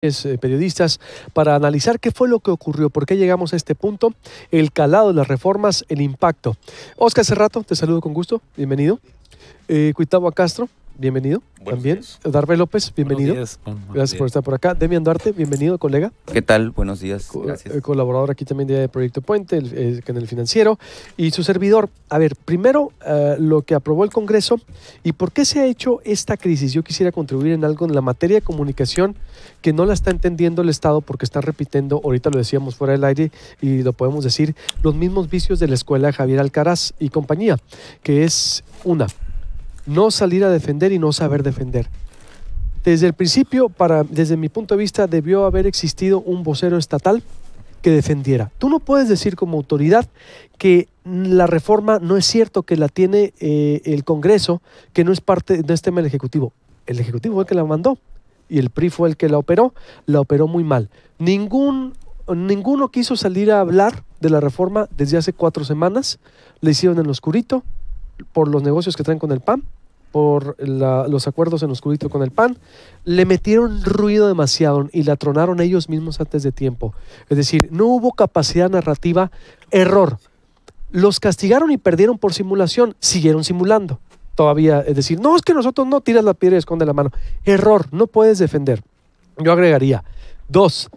periodistas para analizar qué fue lo que ocurrió, por qué llegamos a este punto, el calado de las reformas, el impacto. Oscar Cerrato, te saludo con gusto, bienvenido. Cuitagua Castro, bienvenido. Buenos También. días. Darby López, bienvenido. Buenos Gracias por estar por acá. Demian Duarte, bienvenido, colega. ¿Qué tal? Buenos días. Gracias. Colaborador aquí también de Proyecto Puente, en el financiero. Y su servidor. A ver, primero lo que aprobó el Congreso y por qué se ha hecho esta crisis. Yo quisiera contribuir en algo en la materia de comunicación que no la está entendiendo el Estado porque está repitiendo, ahorita lo decíamos fuera del aire y lo podemos decir, los mismos vicios de la escuela de Javier Alcaraz y compañía, que es no salir a defender y no saber defender. Desde el principio, desde mi punto de vista, debió haber existido un vocero estatal que defendiera. Tú no puedes decir como autoridad que la reforma no es cierto, que la tiene el Congreso, que no es tema del Ejecutivo. El Ejecutivo fue el que la mandó y el PRI fue el que la operó muy mal. Ninguno quiso salir a hablar de la reforma desde hace 4 semanas, le hicieron en lo oscurito, por los negocios que traen con el PAN, por los acuerdos en oscurito con el PAN, le metieron ruido demasiado y la tronaron ellos mismos antes de tiempo. Es decir, no hubo capacidad narrativa, error. Los castigaron y perdieron por simulación, siguieron simulando. Todavía, es decir, no, es que nosotros no, tiras la piedra y esconde la mano. Error, no puedes defender. Yo agregaría. 2,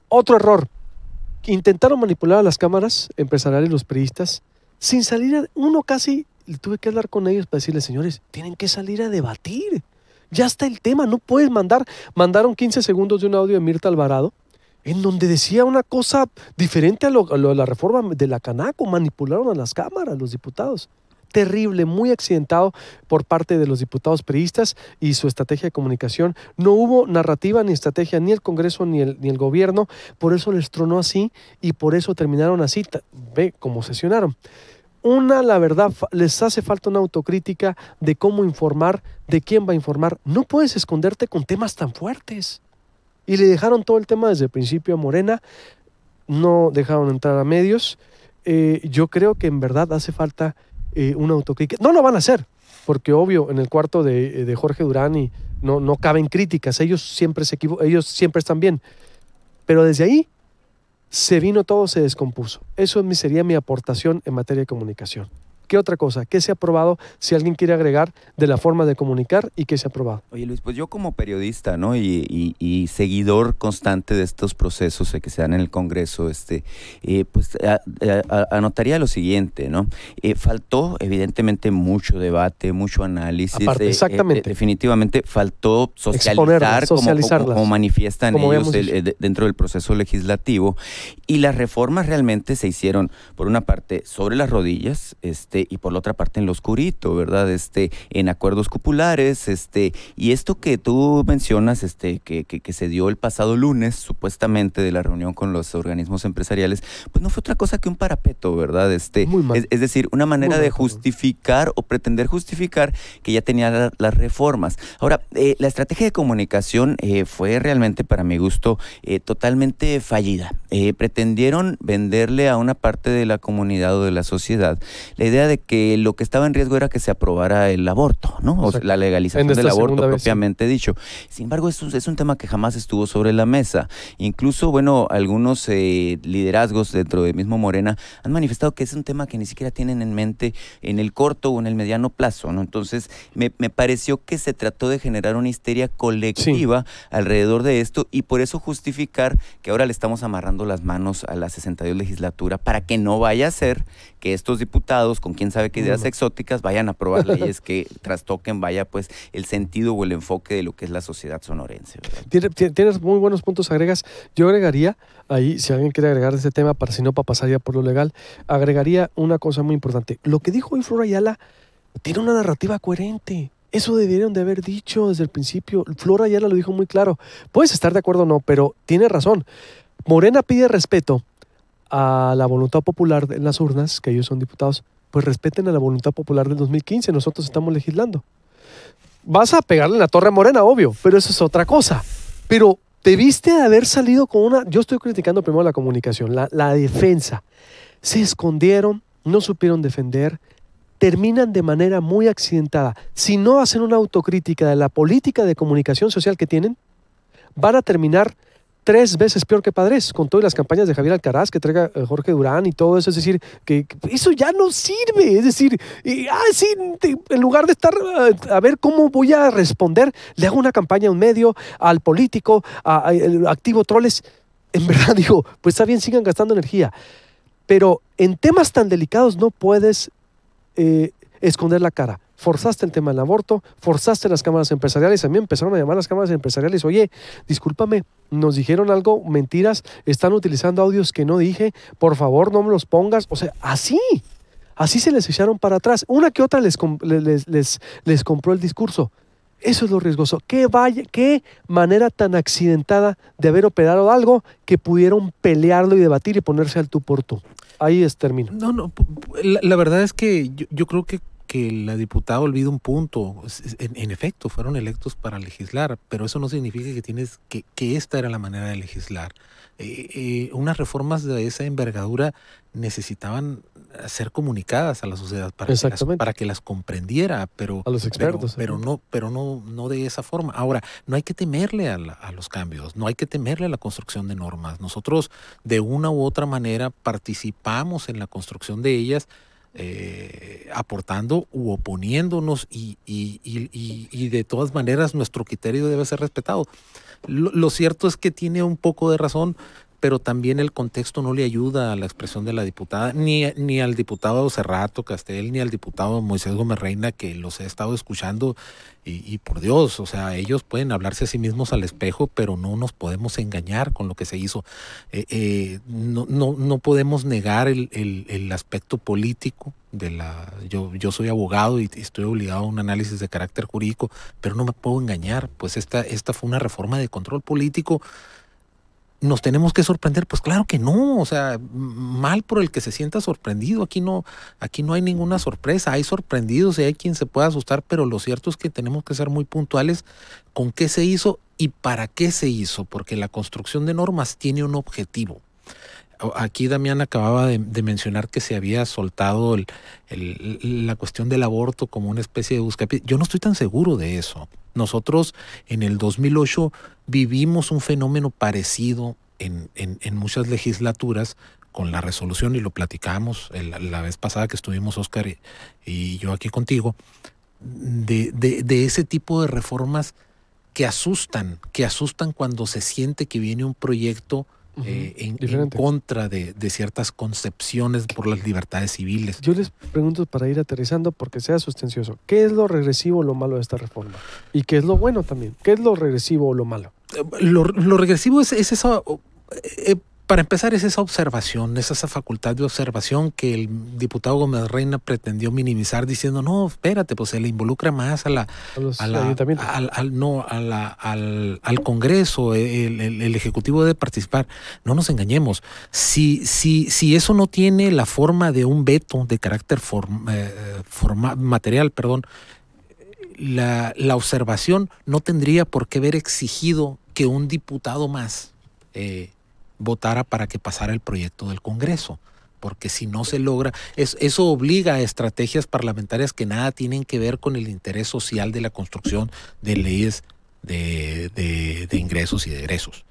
otro error. Intentaron manipular a las cámaras empresariales y los periodistas sin salir casi. Tuve que hablar con ellos para decirles, señores, tienen que salir a debatir. Ya está el tema, no puedes mandaron 15 segundos de un audio de Mirta Alvarado en donde decía una cosa diferente a la reforma de la Canaco. Manipularon a las cámaras, los diputados. Terrible, muy accidentado por parte de los diputados priistas y su estrategia de comunicación. No hubo narrativa ni estrategia, ni el Congreso ni el gobierno. Por eso les tronó así y por eso terminaron así. Ve cómo sesionaron. La verdad, les hace falta una autocrítica de cómo informar, de quién va a informar. No puedes esconderte con temas tan fuertes. Y le dejaron todo el tema desde el principio a Morena, no dejaron entrar a medios. Yo creo que en verdad hace falta una autocrítica. No lo van a hacer, porque obvio, en el cuarto de Jorge Durán y no caben críticas. Ellos siempre se equivocan, ellos siempre están bien. Pero desde ahí se vino todo, se descompuso. Eso sería mi aportación en materia de comunicación. ¿Qué otra cosa? ¿Qué se ha aprobado? Si alguien quiere agregar de la forma de comunicar y qué se ha aprobado. Oye, Luis, pues yo como periodista, ¿no? y seguidor constante de estos procesos que se dan en el Congreso, pues anotaría lo siguiente, ¿no? Faltó evidentemente mucho debate, mucho análisis. Aparte, exactamente. Definitivamente faltó socializar como manifiestan ellos dentro del proceso legislativo. Y las reformas realmente se hicieron, por una parte, sobre las rodillas, y por la otra parte en lo oscurito, ¿verdad? En acuerdos cupulares, y esto que tú mencionas, que se dio el pasado lunes, supuestamente, de la reunión con los organismos empresariales, pues no fue otra cosa que un parapeto, ¿verdad? Muy mal. Es decir, una manera de justificar o pretender justificar que ya tenía las reformas. Ahora, la estrategia de comunicación fue realmente, para mi gusto, totalmente fallida. Pretendieron venderle a una parte de la comunidad o de la sociedad la idea de que lo que estaba en riesgo era que se aprobara el aborto, ¿no? O la legalización del aborto propiamente dicho. Sin embargo, es un tema que jamás estuvo sobre la mesa. Incluso, bueno, algunos liderazgos dentro de mismo Morena han manifestado que es un tema que ni siquiera tienen en mente en el corto o en el mediano plazo, ¿no? Entonces, me pareció que se trató de generar una histeria colectiva alrededor de esto y por eso justificar que ahora le estamos amarrando las manos a la 62 legislatura para que no vaya a ser que estos diputados con quién sabe qué ideas exóticas vayan a aprobar leyes que trastoquen, pues, el sentido o el enfoque de lo que es la sociedad sonorense, ¿verdad? Tienes muy buenos puntos, agregas. Yo agregaría ahí, si alguien quiere agregar ese tema, para pasar ya por lo legal, agregaría una cosa muy importante. Lo que dijo hoy Flor Ayala tiene una narrativa coherente. Eso debieron de haber dicho desde el principio. Flor Ayala lo dijo muy claro. Puedes estar de acuerdo o no, pero tiene razón. Morena pide respeto a la voluntad popular en las urnas, que ellos son diputados, pues respeten a la voluntad popular del 2015, nosotros estamos legislando. Vas a pegarle en la torre a Morena, obvio, pero eso es otra cosa. Pero debiste de haber salido con yo estoy criticando primero la comunicación, la defensa. Se escondieron, no supieron defender, terminan de manera muy accidentada. Si no hacen una autocrítica de la política de comunicación social que tienen, van a terminar 3 veces peor que Padres, con todas las campañas de Javier Alcaraz, que traiga Jorge Durán y todo eso. Es decir, que eso ya no sirve. Es decir, sí, en lugar de estar a ver cómo voy a responder, le hago una campaña a un medio, al político, activo troles. En verdad digo, pues está bien, sigan gastando energía. Pero en temas tan delicados no puedes esconder la cara. Forzaste el tema del aborto, forzaste las cámaras empresariales. A mí empezaron a llamar las cámaras empresariales. Oye, discúlpame, nos dijeron algo, mentiras, están utilizando audios que no dije, por favor no me los pongas. O sea, así se les echaron para atrás. Una que otra les compró el discurso. Eso es lo riesgoso. Qué manera tan accidentada de haber operado algo que pudieron pelearlo y debatir y ponerse al tú por tú. Ahí termino. No, la verdad es que yo creo que la diputada olvida un punto. En efecto, fueron electos para legislar, pero eso no significa que esta era la manera de legislar. Unas reformas de esa envergadura necesitaban ser comunicadas a la sociedad para que las comprendiera, pero a los expertos, pero no de esa forma. Ahora, no hay que temerle a los cambios, no hay que temerle a la construcción de normas. Nosotros de una u otra manera participamos en la construcción de ellas, aportando u oponiéndonos, y de todas maneras nuestro criterio debe ser respetado. Lo cierto es que tiene un poco de razón, pero también el contexto no le ayuda a la expresión de la diputada, ni al diputado Cerrato Castel, ni al diputado Moisés Gómez Reina, que los he estado escuchando, y por Dios, o sea, ellos pueden hablarse a sí mismos al espejo, pero no nos podemos engañar con lo que se hizo. No podemos negar el aspecto político yo soy abogado y estoy obligado a un análisis de carácter jurídico, pero no me puedo engañar, pues esta fue una reforma de control político. ¿Nos tenemos que sorprender? Pues claro que no, o sea, mal por el que se sienta sorprendido. Aquí no hay ninguna sorpresa, hay sorprendidos y hay quien se pueda asustar, pero lo cierto es que tenemos que ser muy puntuales con qué se hizo y para qué se hizo, porque la construcción de normas tiene un objetivo. Aquí Damián acababa de mencionar que se había soltado la cuestión del aborto como una especie de buscapiés. Yo no estoy tan seguro de eso. Nosotros en el 2008 vivimos un fenómeno parecido en muchas legislaturas con la resolución, y lo platicamos la vez pasada que estuvimos Oscar y yo aquí contigo, de ese tipo de reformas que asustan cuando se siente que viene un proyecto en contra de ciertas concepciones por las libertades civiles. Yo les pregunto, para ir aterrizando, porque sea sustancioso, ¿qué es lo regresivo o lo malo de esta reforma? ¿Y qué es lo bueno también? ¿Qué es lo regresivo o lo malo? Lo regresivo es esa... Para empezar, es esa observación, es esa facultad de observación que el diputado Gómez Reina pretendió minimizar diciendo, no, espérate, pues se le involucra más al Congreso, el Ejecutivo debe participar. No nos engañemos. Si eso no tiene la forma de un veto de carácter material, la observación no tendría por qué haber exigido que un diputado más votara para que pasara el proyecto del Congreso, porque si no se logra, eso obliga a estrategias parlamentarias que nada tienen que ver con el interés social de la construcción de leyes de ingresos y de egresos.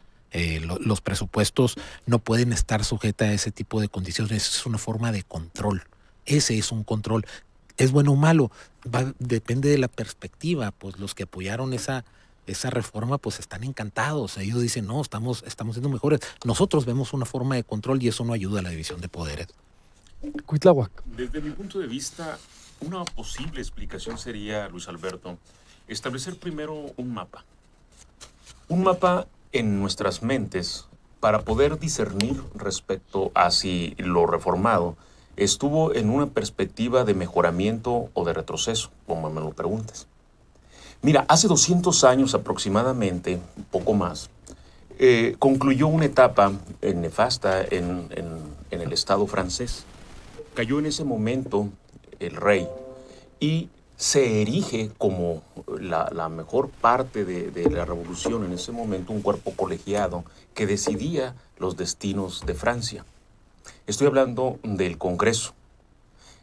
Los presupuestos no pueden estar sujetos a ese tipo de condiciones. Es una forma de control. Ese es un control. ¿Es bueno o malo? Depende de la perspectiva. Pues los que apoyaron esa reforma pues están encantados. Ellos dicen, no, estamos siendo mejores. Nosotros vemos una forma de control y eso no ayuda a la división de poderes. Cuitláhuac. Desde mi punto de vista, una posible explicación sería, Luis Alberto, establecer primero un mapa. Un mapa en nuestras mentes para poder discernir respecto a si lo reformado estuvo en una perspectiva de mejoramiento o de retroceso, como me lo preguntes. Mira, hace 200 años aproximadamente, un poco más, concluyó una etapa nefasta en el Estado francés. Cayó en ese momento el rey y se erige como la mejor parte de la revolución en ese momento, un cuerpo colegiado que decidía los destinos de Francia. Estoy hablando del Congreso,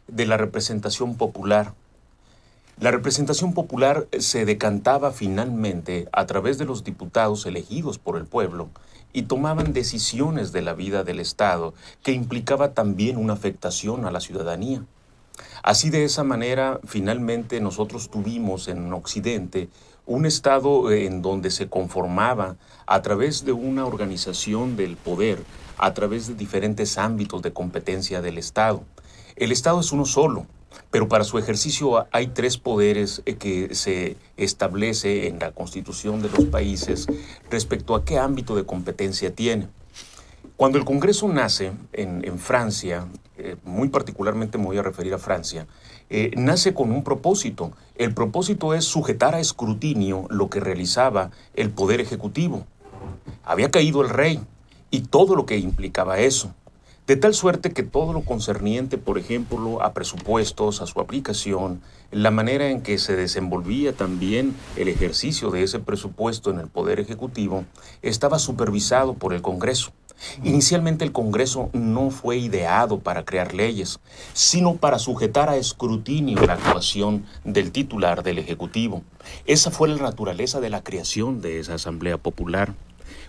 de la representación popular. La representación popular se decantaba finalmente a través de los diputados elegidos por el pueblo y tomaban decisiones de la vida del Estado que implicaba también una afectación a la ciudadanía. Así, de esa manera, finalmente nosotros tuvimos en Occidente un Estado en donde se conformaba a través de una organización del poder, a través de diferentes ámbitos de competencia del Estado. El Estado es uno solo, pero para su ejercicio hay tres poderes que se establece en la Constitución de los países respecto a qué ámbito de competencia tiene. Cuando el Congreso nace en Francia, muy particularmente me voy a referir a Francia, nace con un propósito. El propósito es sujetar a escrutinio lo que realizaba el Poder Ejecutivo. Había caído el rey y todo lo que implicaba eso. De tal suerte que todo lo concerniente, por ejemplo, a presupuestos, a su aplicación, la manera en que se desenvolvía también el ejercicio de ese presupuesto en el Poder Ejecutivo, estaba supervisado por el Congreso. Inicialmente el Congreso no fue ideado para crear leyes, sino para sujetar a escrutinio la actuación del titular del Ejecutivo. Esa fue la naturaleza de la creación de esa Asamblea Popular.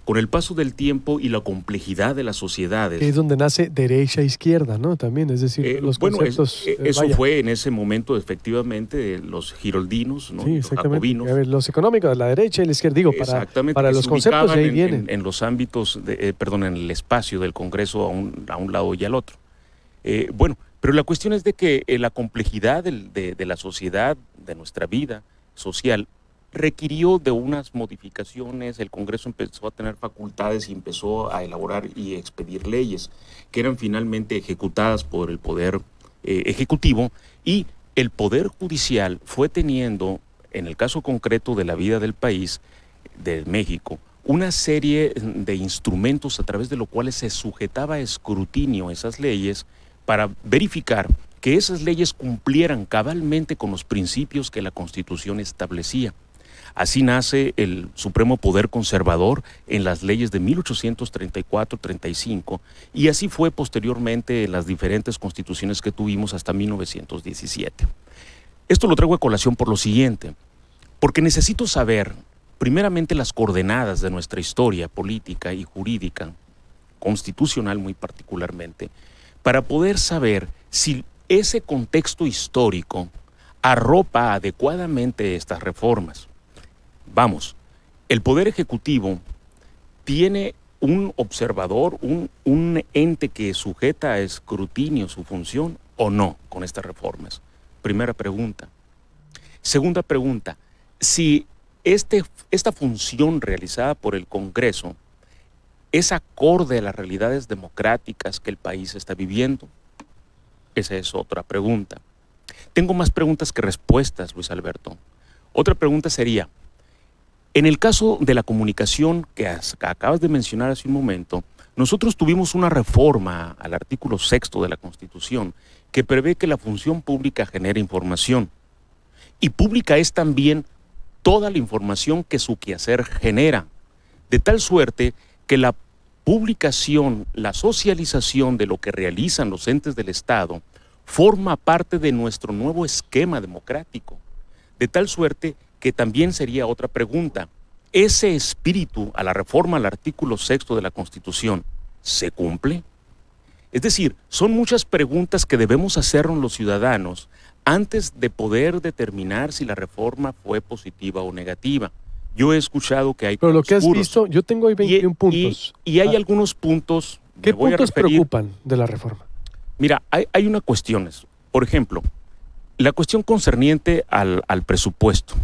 Con el paso del tiempo y la complejidad de las sociedades... Que es donde nace derecha e izquierda, ¿no? También, es decir, los conceptos... Eso fue en ese momento, efectivamente, los giroldinos, ¿no? Sí, Los jacobinos. A ver, los económicos, la derecha y la izquierda, digo, para los conceptos de ahí vienen. En los ámbitos, en el espacio del Congreso a un lado y al otro. Pero la cuestión es de que la complejidad de la sociedad, de nuestra vida social, requirió de unas modificaciones. El Congreso empezó a tener facultades y empezó a elaborar y expedir leyes que eran finalmente ejecutadas por el Poder Ejecutivo, y el Poder Judicial fue teniendo, en el caso concreto de la vida del país, de México, una serie de instrumentos a través de los cuales se sujetaba a escrutinio esas leyes para verificar que esas leyes cumplieran cabalmente con los principios que la Constitución establecía. Así nace el Supremo Poder Conservador en las leyes de 1834-35, y así fue posteriormente en las diferentes constituciones que tuvimos hasta 1917. Esto lo traigo a colación por lo siguiente, porque necesito saber primeramente las coordenadas de nuestra historia política y jurídica, constitucional muy particularmente, para poder saber si ese contexto histórico arropa adecuadamente estas reformas. Vamos, el Poder Ejecutivo tiene un observador, un ente que sujeta a escrutinio su función o no con estas reformas. Primera pregunta. Segunda pregunta, si esta función realizada por el Congreso es acorde a las realidades democráticas que el país está viviendo. Esa es otra pregunta. Tengo más preguntas que respuestas, Luis Alberto. Otra pregunta sería, en el caso de la comunicación que acabas de mencionar hace un momento, nosotros tuvimos una reforma al artículo 6º de la Constitución que prevé que la función pública genera información. Y pública es también toda la información que su quehacer genera, de tal suerte que la publicación, la socialización de lo que realizan los entes del Estado forma parte de nuestro nuevo esquema democrático, de tal suerte que también sería otra pregunta. ¿Ese espíritu a la reforma al artículo 6º de la Constitución se cumple? Es decir, son muchas preguntas que debemos hacernos los ciudadanos antes de poder determinar si la reforma fue positiva o negativa. Yo he escuchado que hay... Pero lo que has visto, yo tengo ahí 21 puntos. Y hay algunos puntos... ¿Qué puntos preocupan de la reforma? Mira, hay unas cuestiones. Por ejemplo, la cuestión concerniente al presupuesto.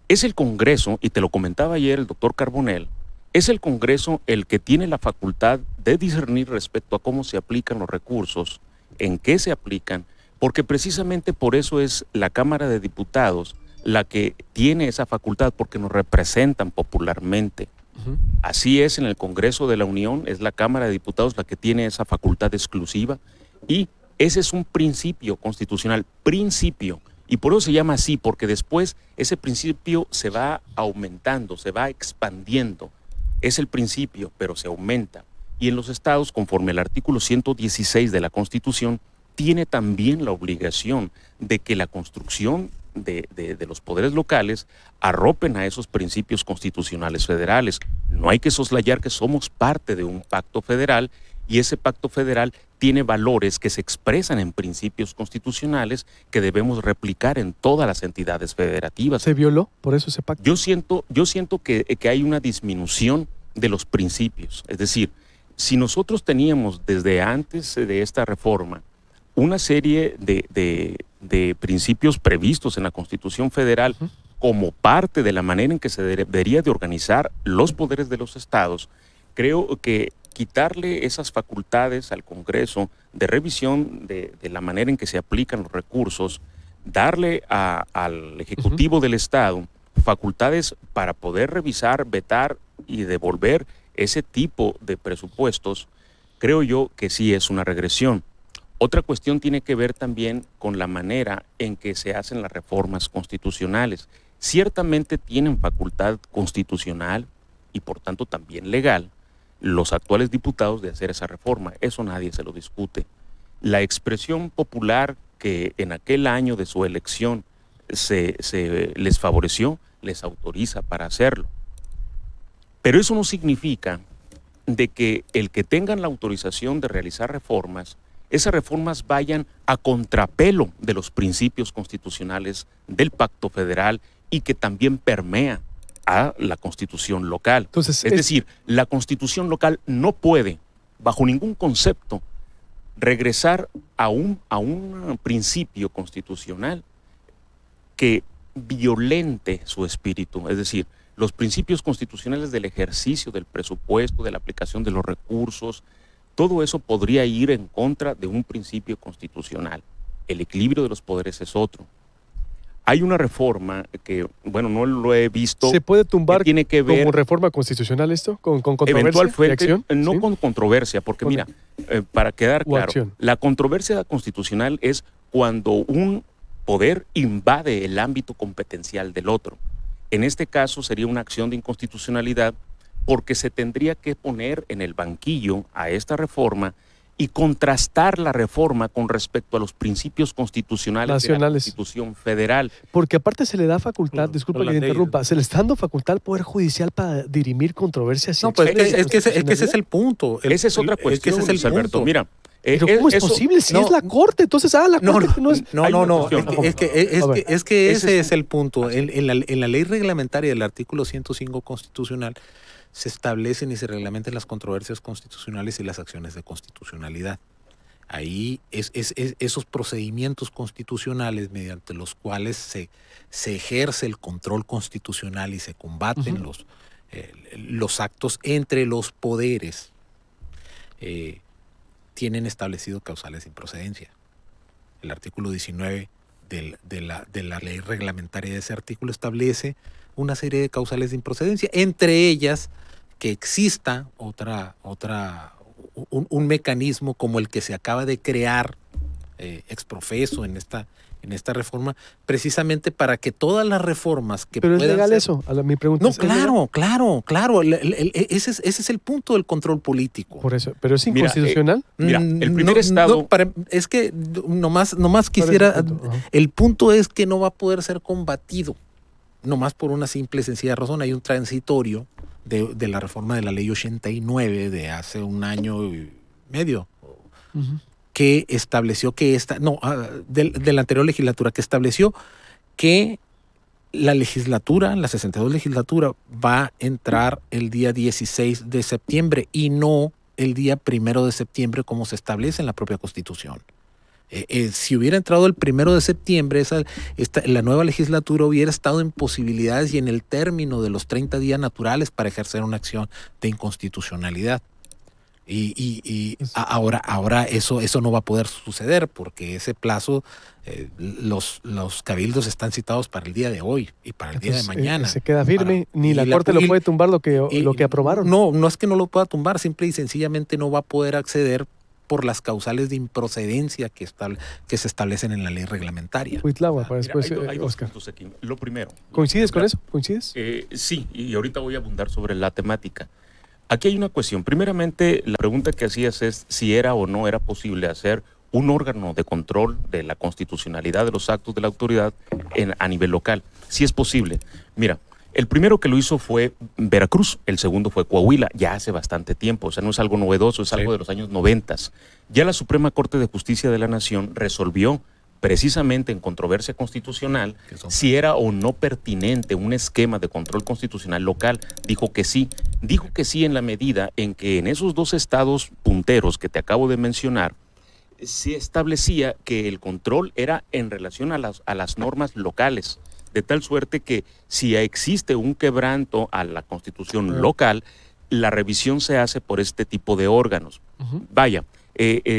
Es el Congreso, y te lo comentaba ayer el doctor Carbonell, es el Congreso el que tiene la facultad de discernir respecto a cómo se aplican los recursos, en qué se aplican, porque precisamente por eso es la Cámara de Diputados la que tiene esa facultad, porque nos representan popularmente. Así es, en el Congreso de la Unión es la Cámara de Diputados la que tiene esa facultad exclusiva, y ese es un principio constitucional, principio. Y por eso se llama así, porque después ese principio se va aumentando, se va expandiendo. Es el principio, pero se aumenta. Y en los estados, conforme al artículo 116 de la Constitución, tiene también la obligación de que la construcción de los poderes locales arropen a esos principios constitucionales federales. No hay que soslayar que somos parte de un pacto federal y ese pacto federal tiene valores que se expresan en principios constitucionales que debemos replicar en todas las entidades federativas. ¿Se violó por eso ese pacto? Yo siento que hay una disminución de los principios. Es decir, si nosotros teníamos desde antes de esta reforma una serie de principios previstos en la Constitución Federal como parte de la manera en que se debería de organizar los poderes de los estados, creo que quitarle esas facultades al Congreso de revisión de la manera en que se aplican los recursos, darle al Ejecutivo del Estado facultades para poder revisar, vetar y devolver ese tipo de presupuestos, creo yo que sí es una regresión. Otra cuestión tiene que ver también con la manera en que se hacen las reformas constitucionales. Ciertamente tienen facultad constitucional y por tanto también legal los actuales diputados de hacer esa reforma. Eso nadie se lo discute. La expresión popular que en aquel año de su elección se les favoreció, les autoriza para hacerlo. Pero eso no significa de que el que tengan la autorización de realizar reformas, esas reformas vayan a contrapelo de los principios constitucionales del Pacto Federal y que también permea a la Constitución local. Entonces, es decir, la Constitución local no puede, bajo ningún concepto, regresar a un principio constitucional que violente su espíritu. Es decir, los principios constitucionales del ejercicio del presupuesto, de la aplicación de los recursos, todo eso podría ir en contra de un principio constitucional. El equilibrio de los poderes es otro. Hay una reforma que, bueno, no lo he visto. ¿Se puede tumbar tiene que ver, como reforma constitucional esto? ¿Con controversia? Eventualmente, no ¿Sí? con controversia, porque mira, para quedar claro, acción. La controversia constitucional es cuando un poder invade el ámbito competencial del otro. En este caso sería una acción de inconstitucionalidad porque se tendría que poner en el banquillo a esta reforma y contrastar la reforma con respecto a los principios constitucionales nacionales de la Constitución Federal. Porque aparte se le da facultad, disculpa que le interrumpa, se le está dando facultad al Poder Judicial para dirimir controversias. No, pues es que ese es el punto. Esa es otra cuestión, Luis Alberto. Mira, pero ¿cómo es posible? Si es la Corte, entonces, la Corte no es... No, es que ese es el punto. En la ley reglamentaria del artículo 105 constitucional se establecen y se reglamentan las controversias constitucionales y las acciones de constitucionalidad. Ahí esos procedimientos constitucionales mediante los cuales se ejerce el control constitucional y se combaten los actos entre los poderes, tienen establecido causales de improcedencia. El artículo 19 de la ley reglamentaria de ese artículo establece una serie de causales de improcedencia, entre ellas que exista un mecanismo como el que se acaba de crear exprofeso en esta reforma, precisamente para que todas las reformas que ¿Pero puedan es legal ser... eso? Mi pregunta No, es legal? claro. Ese es el punto del control político. Por eso, ¿pero es inconstitucional? Mira, el primer estado... es que nomás quisiera... El punto es que no va a poder ser combatido, nomás por una simple y sencilla razón. Hay un transitorio de la reforma de la ley 89 de hace un año y medio, que estableció que de la anterior legislatura, que estableció que la 62 legislatura va a entrar el día 16 de septiembre y no el día 1 de septiembre como se establece en la propia Constitución. Si hubiera entrado el 1 de septiembre, la nueva legislatura hubiera estado en posibilidades y en el término de los 30 días naturales para ejercer una acción de inconstitucionalidad. Ahora eso no va a poder suceder porque ese plazo, los cabildos están citados para el día de hoy y para el día de mañana. Se queda firme, ni la Corte lo puede tumbar lo que aprobaron. No es que no lo pueda tumbar, simple y sencillamente no va a poder acceder por las causales de improcedencia que se establecen en la ley reglamentaria. Huitlahua, para después, hay dos Oscar. puntos aquí. Lo primero. ¿Coincides con eso? ¿Coincides? Sí, y ahorita voy a abundar sobre la temática. Aquí hay una cuestión. Primeramente, la pregunta que hacías es si era o no era posible hacer un órgano de control de la constitucionalidad de los actos de la autoridad a nivel local. Sí es posible. Mira, el primero que lo hizo fue Veracruz, el segundo fue Coahuila, ya hace bastante tiempo, o sea, no es algo novedoso, es algo de los años 90. Ya la Suprema Corte de Justicia de la Nación resolvió precisamente en controversia constitucional si era o no pertinente un esquema de control constitucional local. Dijo que sí en la medida en que en esos dos estados punteros que te acabo de mencionar, se establecía que el control era en relación a las normas locales, de tal suerte que si existe un quebranto a la constitución local, la revisión se hace por este tipo de órganos. Vaya,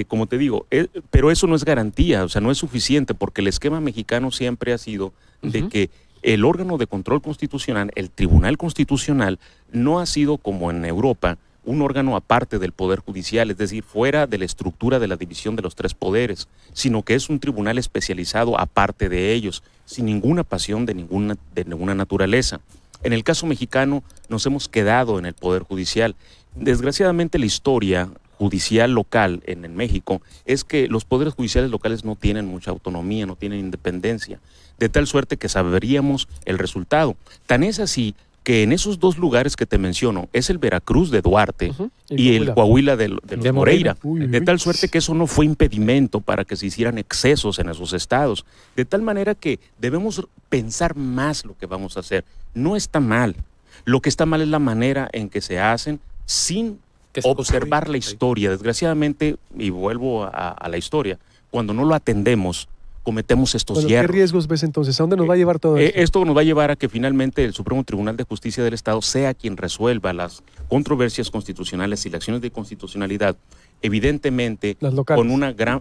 como te digo, pero eso no es garantía, o sea, no es suficiente, porque el esquema mexicano siempre ha sido de que el órgano de control constitucional, el Tribunal Constitucional, no ha sido como en Europa, un órgano aparte del Poder Judicial, es decir, fuera de la estructura de la división de los tres poderes, sino que es un tribunal especializado aparte de ellos, sin ninguna pasión de ninguna naturaleza. En el caso mexicano nos hemos quedado en el Poder Judicial. Desgraciadamente la historia judicial local en México es que los poderes judiciales locales no tienen mucha autonomía, no tienen independencia, de tal suerte que sabríamos el resultado. Tan es así que en esos dos lugares que te menciono, es el Veracruz de Duarte y el Coahuila de Moreira, de tal suerte que eso no fue impedimento para que se hicieran excesos en esos estados, de tal manera que debemos pensar más lo que vamos a hacer. No está mal, lo que está mal es la manera en que se hacen sin observar la historia. Desgraciadamente, y vuelvo a la historia, cuando no lo atendemos, cometemos estos hierros. ¿Qué riesgos ves entonces? ¿A dónde nos va a llevar todo esto? Esto nos va a llevar a que finalmente el Supremo Tribunal de Justicia del Estado sea quien resuelva las controversias constitucionales y las acciones de constitucionalidad, evidentemente con una gran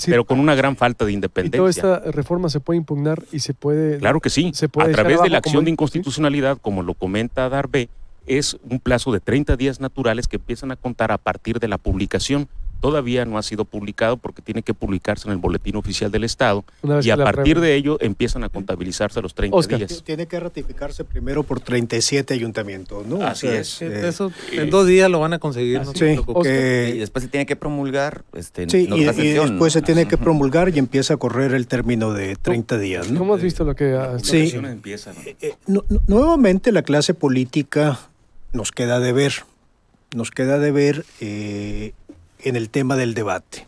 pero con una gran falta de independencia. ¿Y toda esta reforma se puede impugnar y se puede? Claro que sí. A través de la acción de inconstitucionalidad, como lo comenta Darbe, es un plazo de 30 días naturales que empiezan a contar a partir de la publicación. Todavía no ha sido publicado porque tiene que publicarse en el Boletín Oficial del Estado y a partir de ello empiezan a contabilizarse los 30 días. Tiene que ratificarse primero por 37 ayuntamientos, ¿no? Así es. Eso en 2 días lo van a conseguir. No sí, y después se tiene que promulgar. Sí, y después se tiene que promulgar y empieza a correr el término de 30 días, ¿no? ¿Cómo has visto lo que sí. Empieza, ¿no? Nuevamente la clase política nos queda de ver. Nos queda de ver en el tema del debate.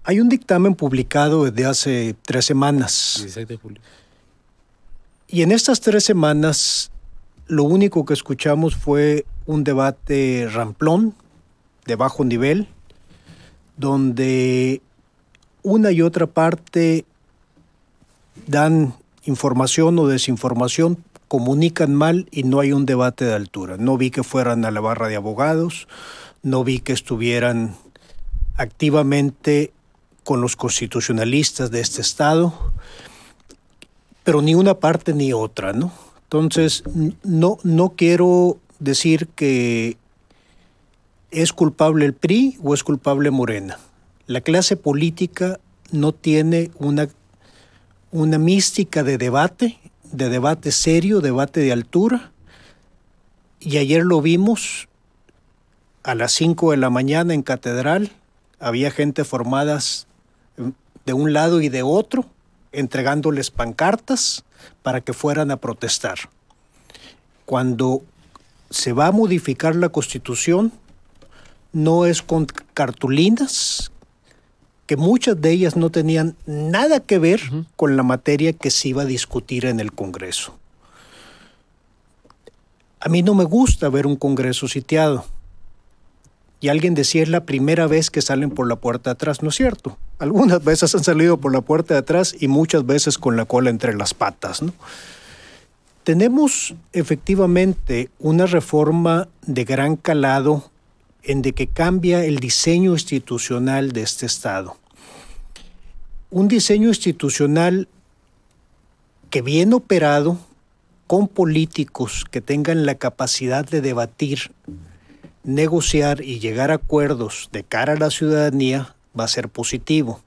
Hay un dictamen publicado desde hace 3 semanas. 16 de julio. Y en estas 3 semanas, lo único que escuchamos fue un debate ramplón, de bajo nivel, donde una y otra parte dan información o desinformación, comunican mal y no hay un debate de altura. No vi que fueran a la barra de abogados, no vi que estuvieran activamente con los constitucionalistas de este estado, pero ni una parte ni otra, ¿no? Entonces, no quiero decir que es culpable el PRI o es culpable Morena. La clase política no tiene una mística de debate serio, debate de altura, y ayer lo vimos. A las 5 de la mañana en Catedral había gente formadas de un lado y de otro, entregándoles pancartas para que fueran a protestar. Cuando se va a modificar la Constitución, no es con cartulinas, que muchas de ellas no tenían nada que ver con la materia que se iba a discutir en el Congreso. A mí no me gusta ver un Congreso sitiado. Y alguien decía, es la primera vez que salen por la puerta de atrás. No es cierto. Algunas veces han salido por la puerta de atrás y muchas veces con la cola entre las patas, ¿no? Tenemos efectivamente una reforma de gran calado en de que cambia el diseño institucional de este Estado. Un diseño institucional que bien operado, con políticos que tengan la capacidad de debatir, negociar y llegar a acuerdos de cara a la ciudadanía, va a ser positivo.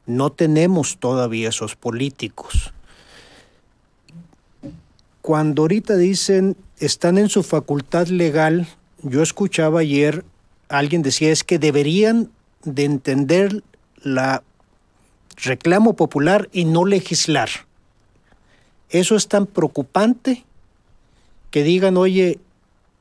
No tenemos todavía esos políticos. Cuando ahorita dicen están en su facultad legal, yo escuchaba ayer, alguien decía es que deberían de entender la reclamo popular y no legislar. Eso es tan preocupante que digan, oye,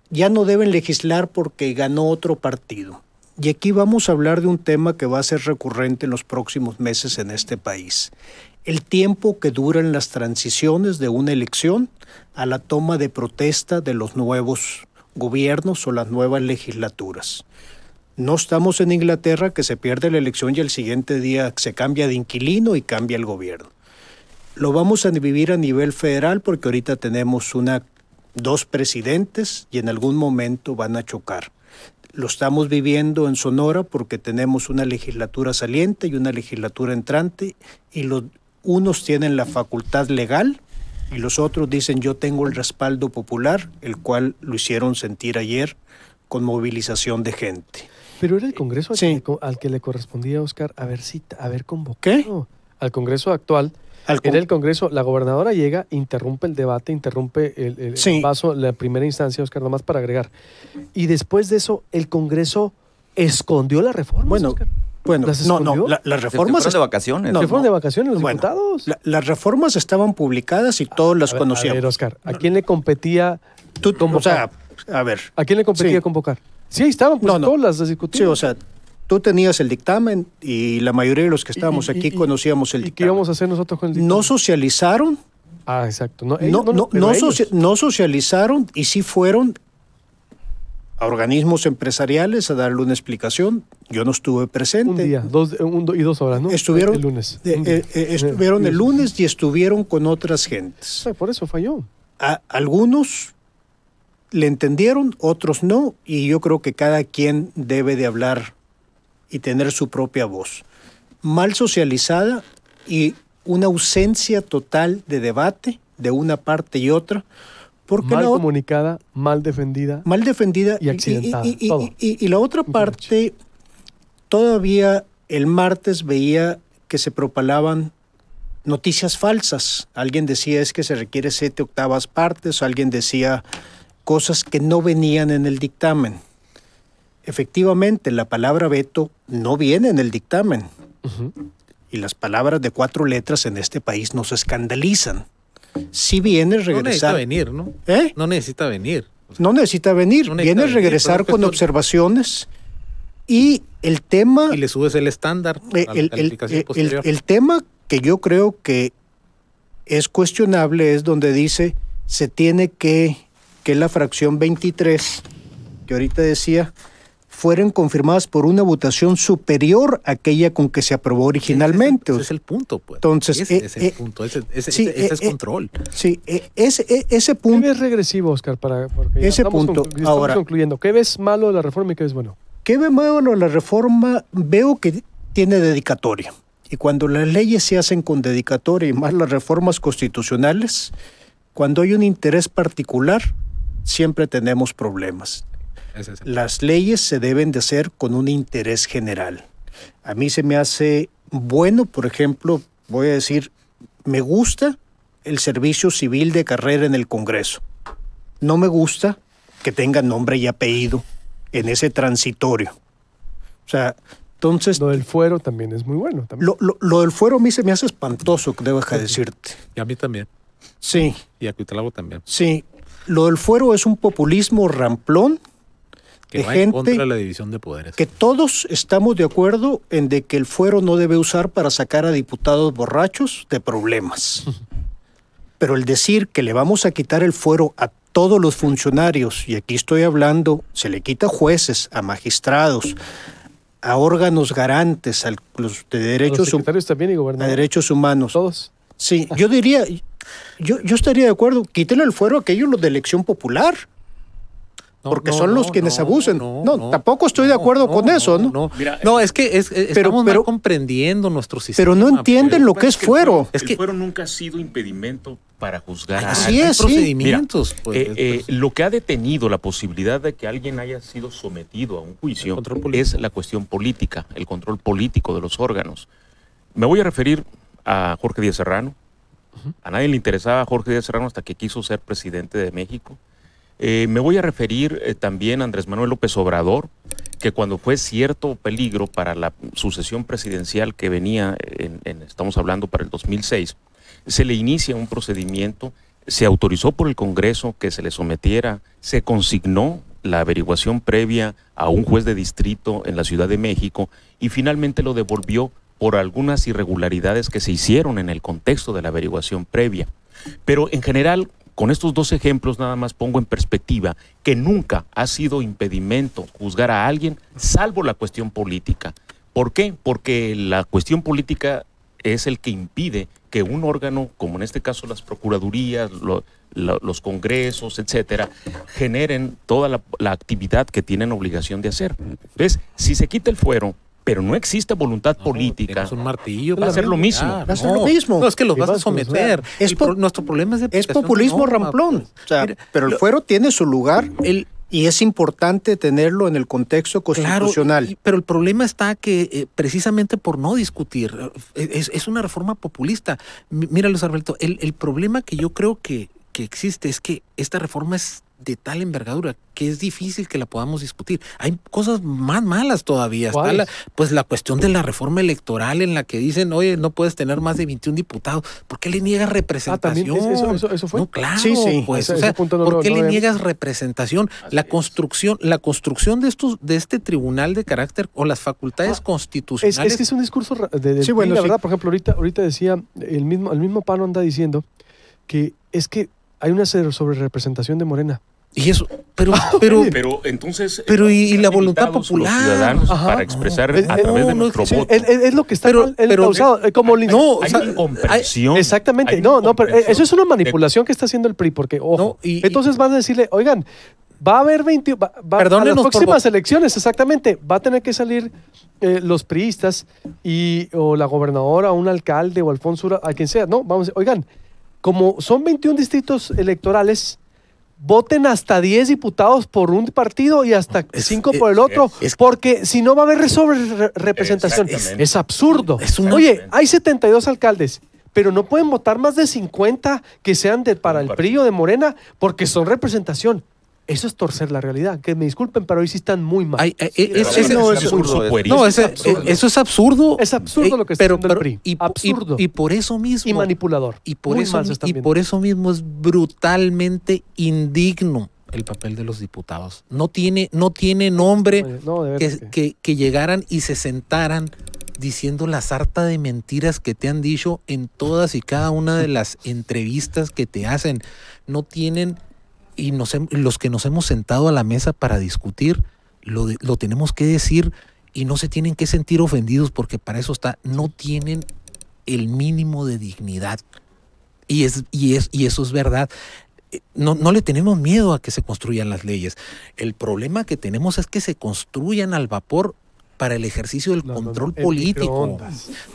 ya no deben legislar porque ganó otro partido. Y aquí vamos a hablar de un tema que va a ser recurrente en los próximos meses en este país. El tiempo que duran las transiciones de una elección a la toma de protesta de los nuevos gobiernos o las nuevas legislaturas. No estamos en Inglaterra, que se pierde la elección y el siguiente día se cambia de inquilino y cambia el gobierno. Lo vamos a vivir a nivel federal porque ahorita tenemos dos presidentes y en algún momento van a chocar. Lo estamos viviendo en Sonora porque tenemos una legislatura saliente y una legislatura entrante y unos tienen la facultad legal y los otros dicen yo tengo el respaldo popular, el cual lo hicieron sentir ayer con movilización de gente. Pero era el Congreso Sí. al que le correspondía, Oscar, haber convocado. ¿Qué? Al Congreso actual. Era el Congreso, la gobernadora llega, interrumpe el debate, interrumpe el Sí. paso, la primera instancia, Oscar, nomás para agregar. Y después de eso, el Congreso escondió la reforma. Bueno, Oscar. bueno, ¿Las no, escondió? las Se reformas... fueron de vacaciones. No, ¿Se fueron de vacaciones los Bueno, diputados? Las reformas estaban publicadas y todos las A conocíamos. ver, Oscar, ¿a quién le competía convocar? A ver, ¿A quién le competía Sí. convocar? Sí, ahí estaban, pues No, no. todas las discutimos. sí, o sea, tú tenías el dictamen y la mayoría de los que estábamos aquí conocíamos el ¿Y qué dictamen. íbamos a hacer nosotros con el dictamen? No socializaron, Ah, exacto. No, ellos pero no ellos. socializaron y sí fueron a organismos empresariales a darle una explicación. Yo no estuve presente. Un día, y 2 horas, ¿no? Estuvieron el lunes. estuvieron el lunes y estuvieron con otras gentes. Por eso falló. Algunos le entendieron, otros no, y yo creo que cada quien debe de hablar y tener su propia voz. Mal socializada y una ausencia total de debate de una parte y otra, porque Mal la otra... comunicada, mal defendida. mal defendida Y accidentada, todo. y la otra parte, todavía el martes veía que se propalaban noticias falsas. Alguien decía es que se requiere 7/8 partes, alguien decía cosas que no venían en el dictamen. Efectivamente, la palabra veto no viene en el dictamen. Ujú. Y las palabras de 4 letras en este país nos escandalizan. Si viene No necesita regresar... venir, ¿no? ¿Eh? No necesita venir. No necesita venir, No necesita viene venir, regresar pero con esto- observaciones y el tema, Y le subes el estándar a la calificación posterior. el tema que yo creo que es cuestionable es donde dice se tiene que la fracción 23, que ahorita decía, fueron confirmadas por una votación superior a aquella con que se aprobó originalmente. Ese es el punto, pues. Entonces, Ese es el punto. Ese sí, es control. Sí, ese ¿Qué punto... ves regresivo, Oscar? Porque ya Ese estamos punto. estamos Ahora- concluyendo. ¿Qué ves malo de la reforma y qué ves bueno? ¿Qué ve malo la reforma? Veo que tiene dedicatoria. Y cuando las leyes se hacen con dedicatoria y más las reformas constitucionales, cuando hay un interés particular, siempre tenemos problemas. Ese es el- Las leyes se deben de hacer con un interés general. A mí se me hace bueno, por ejemplo, voy a decir, me gusta el servicio civil de carrera en el Congreso. No me gusta que tenga nombre y apellido en ese transitorio. O sea, entonces, Lo del fuero también es muy bueno. También. lo del fuero a mí se me hace espantoso, debo decirte. Y a mí también. Sí, Y a Cuitlavo también. sí. Lo del fuero es un populismo ramplón Que de va en gente contra de la división de poderes. que todos estamos de acuerdo en de que el fuero no debe usar para sacar a diputados borrachos de problemas. Pero el decir que le vamos a quitar el fuero a todos los funcionarios, y aquí estoy hablando, se le quita a jueces, a magistrados, a órganos garantes, a los de Los derechos, secretarios también y a gobernadores. derechos humanos. Todos. Sí, yo diría, yo estaría de acuerdo, quítele el fuero a aquellos los de elección popular. No, porque no, son los no, quienes no, abusen. no, No, no, tampoco estoy de acuerdo no, con eso, ¿no? No, Mira, no, es que estamos pero- mal comprendiendo nuestro sistema. Pero no entienden lo Lo que es fuero. Es el que- fuero nunca ha sido impedimento para juzgar a Así alguien. Hay es, sí. procedimientos. Pues, Lo que ha detenido la posibilidad de que alguien haya sido sometido a un juicio El control político. es la cuestión política, el control político de los órganos. Me voy a referir a Jorge Díaz Serrano. A nadie le interesaba a Jorge Díaz Serrano hasta que quiso ser presidente de México. Me voy a referir también a Andrés Manuel López Obrador, que cuando fue cierto peligro para la sucesión presidencial que venía, estamos hablando para el 2006, se le inicia un procedimiento, se autorizó por el Congreso que se le sometiera, se consignó la averiguación previa a un juez de distrito en la Ciudad de México y finalmente lo devolvió por algunas irregularidades que se hicieron en el contexto de la averiguación previa. Pero en general, con estos dos ejemplos nada más pongo en perspectiva que nunca ha sido impedimento juzgar a alguien salvo la cuestión política. ¿Por qué? Porque la cuestión política es el que impide que un órgano, como en este caso las procuradurías, los congresos, etcétera, generen toda la actividad que tienen obligación de hacer. ¿Ves? Si se quita el fuero, pero no existe voluntad política, un martillo va a ser lo mismo. Va a ser lo mismo. No, es que los vas a someter. Nuestro problema es de Es aplicación populismo de norma, ramplón. pues. O sea, Mira, pero el fuero tiene su lugar y es importante tenerlo en el contexto constitucional. Claro, pero el problema está que precisamente por no discutir, es una reforma populista. Mira, Luis Alberto, el problema que yo creo que existe es que esta reforma es de tal envergadura que es difícil que la podamos discutir. Hay cosas más malas todavía. Está la cuestión de la reforma electoral en la que dicen, oye, no puedes tener más de 21 diputados. ¿Por qué le niegas representación? ¿También eso fue? No, claro, Sí. pues, Ese punto ¿por qué le vemos. niegas representación? La construcción de este tribunal de carácter o las facultades constitucionales. Es que es un discurso de Sí, bueno, la sí. verdad. Por ejemplo, ahorita decía, el mismo Pano anda diciendo que es que hay una sobre representación de Morena. Y eso, pero entonces, y la voluntad limitados popular. los ciudadanos Ajá. para expresar Es- a través de no, nuestro sí, voto. Es lo que está Pero- mal pero- causado. Como No, Hay o sea, incomprensión. exactamente. Hay No, pero incomprensión eso es una de- manipulación que está haciendo el PRI, porque, ojo, No, entonces van a decirle, oigan, va a haber 20, a las Perdónenos por próximas elecciones, exactamente, va a tener que salir los priistas o la gobernadora, o un alcalde, o Alfonso Ura, a quien sea. No, vamos, oigan, como son 21 distritos electorales, voten hasta 10 diputados por un partido y hasta 5 por el otro, porque si no va a haber representación. Exactamente. Es absurdo. Es una- Oye, hay 72 alcaldes, pero no pueden votar más de 50 que sean para el PRI o de Morena, porque son representación. Eso es torcer la realidad. Que me disculpen, pero hoy sí están muy mal. Eso es absurdo. Es absurdo lo que está haciendo el PRI. Absurdo. Y por eso mismo. Y manipulador. Y por Muy eso, mal se están y viendo. por eso mismo es brutalmente indigno el papel de los diputados. No tiene nombre No, de verdad que llegaran y se sentaran diciendo la sarta de mentiras que te han dicho en todas y cada una de las entrevistas que te hacen. No tienen, y los que nos hemos sentado a la mesa para discutir, lo tenemos que decir y no se tienen que sentir ofendidos porque para eso no tienen el mínimo de dignidad. Y eso es verdad. No le tenemos miedo a que se construyan las leyes. El problema que tenemos es que se construyan al vapor para el ejercicio del control político.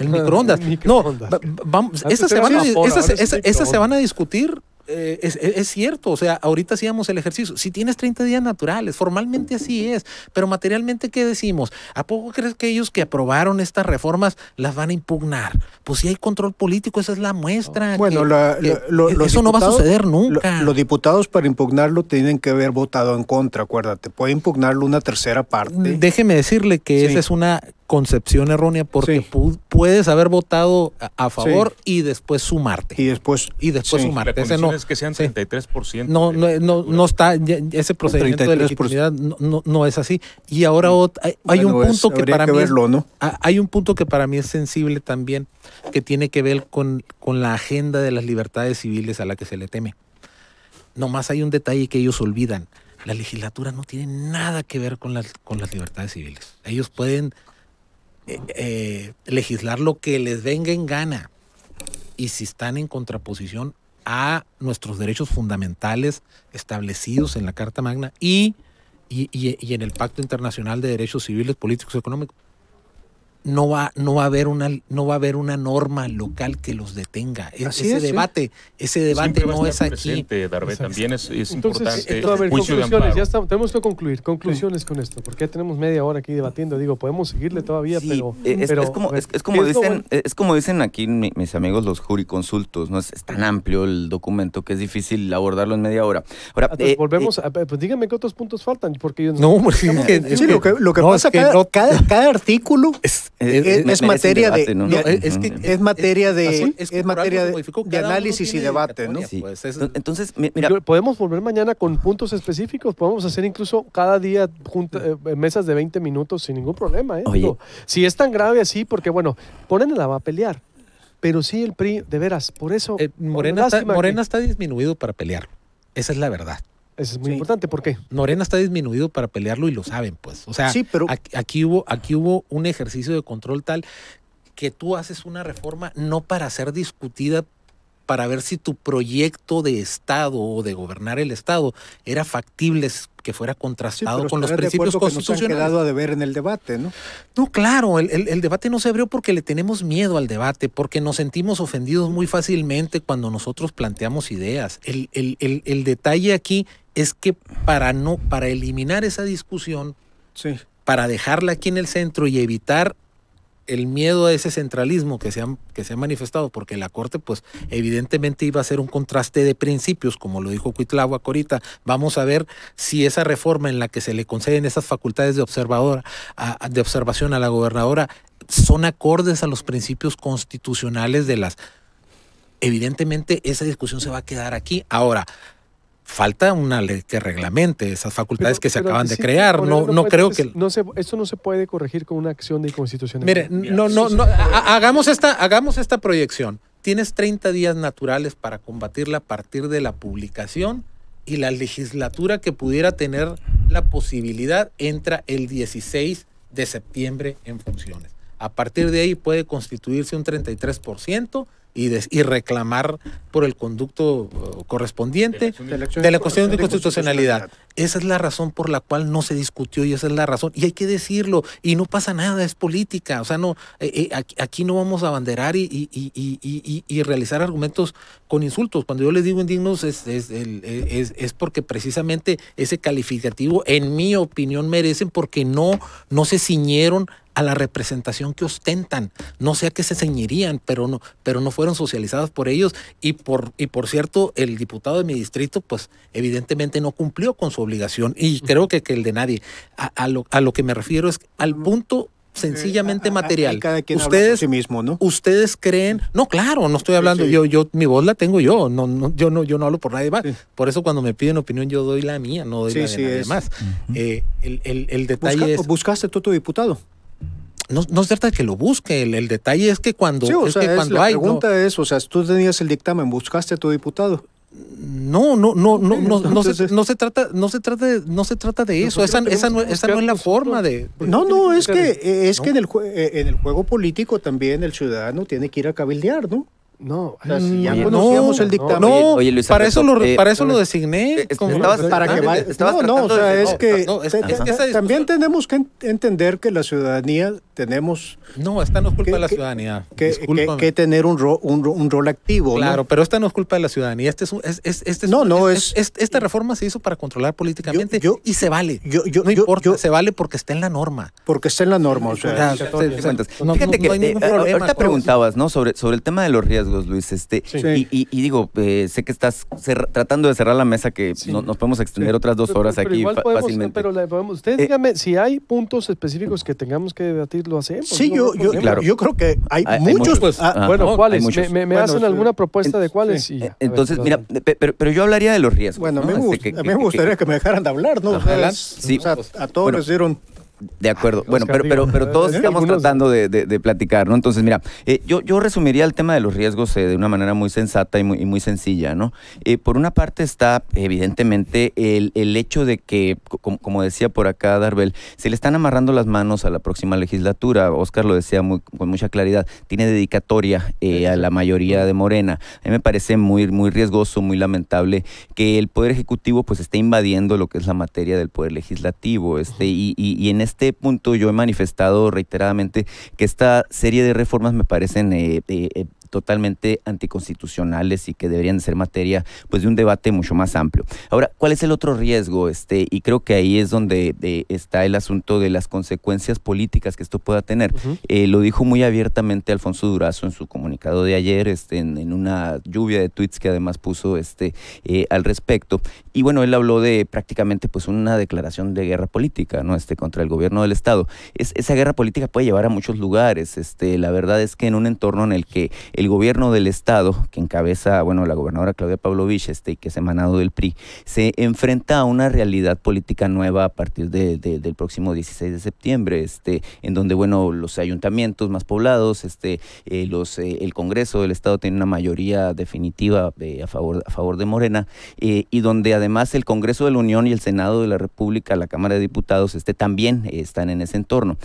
El microondas. Vamos, esas se van a discutir. Es cierto, o sea, ahorita hacíamos el ejercicio. Si tienes 30 días naturales, formalmente así es, pero materialmente, ¿qué decimos? ¿A poco crees que ellos que aprobaron estas reformas las van a impugnar? Pues si hay control político, esa es la muestra. Bueno, eso no va a suceder nunca. Los diputados para impugnarlo tienen que haber votado en contra, acuérdate. Puede impugnarlo una tercera parte. Déjeme decirle que esa es una concepción errónea porque puedes haber votado a favor y después sumarte. Y después sumarte. La condición es que sean 33%. No está, ese procedimiento de legitimidad no es así. Y ahora hay un punto que para mí hay un punto que para mí es sensible también, que tiene que ver con la agenda de las libertades civiles a la que se le teme. Nomás hay un detalle que ellos olvidan. La legislatura no tiene nada que ver con las libertades civiles. Ellos pueden legislar lo que les venga en gana, y si están en contraposición a nuestros derechos fundamentales establecidos en la Carta Magna y en el Pacto Internacional de Derechos Civiles, Políticos y Económicos. no va a haber una norma local que los detenga. Ese debate no es aquí. Presente, Darbe, también es Entonces, importante. a ver, Juicio de conclusiones, amparo. ya está, tenemos que concluir. Conclusiones con esto, porque ya tenemos media hora aquí debatiendo. Digo, podemos seguirle todavía, Sí, pero... es como dicen aquí mis amigos los juriconsultos, ¿no? Es tan amplio el documento que es difícil abordarlo en media hora. Ahora, Entonces, volvemos pues díganme qué otros puntos faltan, porque yo No, porque Sí, lo que pasa es que cada artículo es materia debate, ¿no? es materia de es materia de análisis y debate, ¿no? Sí. Pues es, Entonces, mira, podemos volver mañana con puntos específicos, podemos hacer incluso cada día mesas de 20 minutos sin ningún problema. Oye. Digo, si es tan grave así, porque bueno, Morena la va a pelear, pero sí el PRI, de veras, por eso... Morena lástima está disminuido para pelearlo. Esa es la verdad. Eso es muy Sí. importante, ¿por qué? Morena está disminuido para pelearlo y lo saben, pues. O sea, Sí, pero- aquí hubo un ejercicio de control tal que tú haces una reforma no para ser discutida, para ver si tu proyecto de Estado o de gobernar el Estado era factible, que fuera Sí, contrastado pero con los estarás de principios acuerdo que nos han constitucionales. quedado a deber en el debate, ¿no? No, claro, el debate no se abrió porque le tenemos miedo al debate, porque nos sentimos ofendidos muy fácilmente cuando nosotros planteamos ideas. El detalle aquí es que para eliminar esa discusión, Sí. para dejarla aquí en el centro y evitar el miedo a ese centralismo que se ha manifestado, porque la Corte, pues, evidentemente iba a ser un contraste de principios, como lo dijo Cuitláhuac ahorita. Vamos a ver si esa reforma en la que se le conceden esas facultades de observación a la gobernadora son acordes a los principios constitucionales de las... Evidentemente, esa discusión se va a quedar aquí. Ahora, falta una ley que reglamente esas facultades que se acaban de crear. No creo que... Esto no se puede corregir con una acción de inconstitucionalidad. Mire, hagamos esta proyección. Tienes 30 días naturales para combatirla a partir de la publicación y la legislatura que pudiera tener la posibilidad entra el 16 de septiembre en funciones. A partir de ahí puede constituirse un 33% y reclamar por el conducto correspondiente de la cuestión de constitucionalidad. Esa es la razón por la cual no se discutió y esa es la razón. Y hay que decirlo, y no pasa nada, es política. O sea, aquí no vamos a abanderar y realizar argumentos con insultos. Cuando yo les digo indignos es porque precisamente ese calificativo, en mi opinión, merecen porque no se ciñeron a la representación que ostentan. No sé a qué se ceñirían, pero no fueron socializadas por ellos y por cierto, el diputado de mi distrito, pues evidentemente no cumplió con su obligación y creo que el de nadie. A lo que me refiero es al punto sencillamente material. Cada quien habla por sí mismo, ¿no? Ustedes creen, no, claro, no estoy hablando, Sí. yo mi voz la tengo yo no hablo por nadie más. Sí. Por eso cuando me piden opinión yo doy la mía, no doy la de nadie más. El detalle es... ¿Buscaste tú tu diputado? No se trata de que lo busque, el detalle es que cuando, Sí, o es sea, que cuando la hay... pregunta es, o sea, tú tenías el dictamen, ¿buscaste a tu diputado? No se trata de eso. Esa no es la forma de... No, es que ¿no? en el juego político también el ciudadano tiene que ir a cabildear, ¿no? No, O sea, si ya Oye, conocíamos el dictamen. No, Oye, Luis para eso Alberto, lo designé. Para que vaya. estabas No, o tratando sea, de- es que no, es que esa discusión- también tenemos que entender que la ciudadanía tenemos No, esta no es culpa que- de la que- ciudadanía. que Discúlpame. tener un rol activo, Claro, ¿no? pero esta no es culpa de la ciudadanía. Esta reforma se hizo para controlar políticamente y se vale. No importa, se vale porque está en la norma. Porque está en la norma, o sea. Cuentas. No, Fíjate no hay que ningún problema. ahorita preguntabas, ¿no? Sobre el tema de los riesgos, Luis. Sí. Y digo, sé que estás tratando de cerrar la mesa, que nos podemos extender otras 2 horas Pero aquí igual podemos, fácilmente. Usted dígame, si hay puntos específicos que tengamos que debatir, lo hacemos. Sí, no hay problema. claro. yo creo que hay Hay muchos. muchos. Pues, Bueno, Hay ¿cuáles? muchos. ¿Me Bueno, hacen sí. alguna propuesta de cuáles? Sí. Y ya, a ver, Entonces, los mira, damos. pero yo hablaría de los riesgos. Bueno, a ¿no? mí me gustaría que me dejaran de hablar, ¿no? O sea, Adelante. Sí. o sea, a todos Bueno. les dieron. De acuerdo. Bueno, Oscar, pero digo, todos hay estamos algunos- tratando de platicar, ¿no? Entonces, mira, yo resumiría el tema de los riesgos de una manera muy sensata y muy sencilla, ¿no? Por una parte está, evidentemente, el hecho de que, como decía por acá Darbel, se le están amarrando las manos a la próxima legislatura. Oscar lo decía con mucha claridad, tiene dedicatoria a la mayoría de Morena. A mí me parece muy riesgoso, muy lamentable que el Poder Ejecutivo pues esté invadiendo lo que es la materia del Poder Legislativo, y en este punto yo he manifestado reiteradamente que esta serie de reformas me parecen totalmente anticonstitucionales y que deberían ser materia pues de un debate mucho más amplio. Ahora, ¿cuál es el otro riesgo? Y creo que ahí es donde está el asunto de las consecuencias políticas que esto pueda tener. Lo dijo muy abiertamente Alfonso Durazo en su comunicado de ayer, en una lluvia de tweets que además puso al respecto. Y bueno, él habló de prácticamente pues una declaración de guerra política, ¿no? Contra el gobierno del Estado. Esa guerra política puede llevar a muchos lugares. La verdad es que en un entorno en el que el gobierno del Estado, que encabeza, bueno, la gobernadora Claudia Pavlovich, que es emanado del PRI, se enfrenta a una realidad política nueva a partir del próximo 16 de septiembre, en donde, bueno, los ayuntamientos más poblados, el Congreso del Estado tiene una mayoría definitiva a favor de Morena, y donde además el Congreso de la Unión y el Senado de la República, la Cámara de Diputados, también están en ese entorno.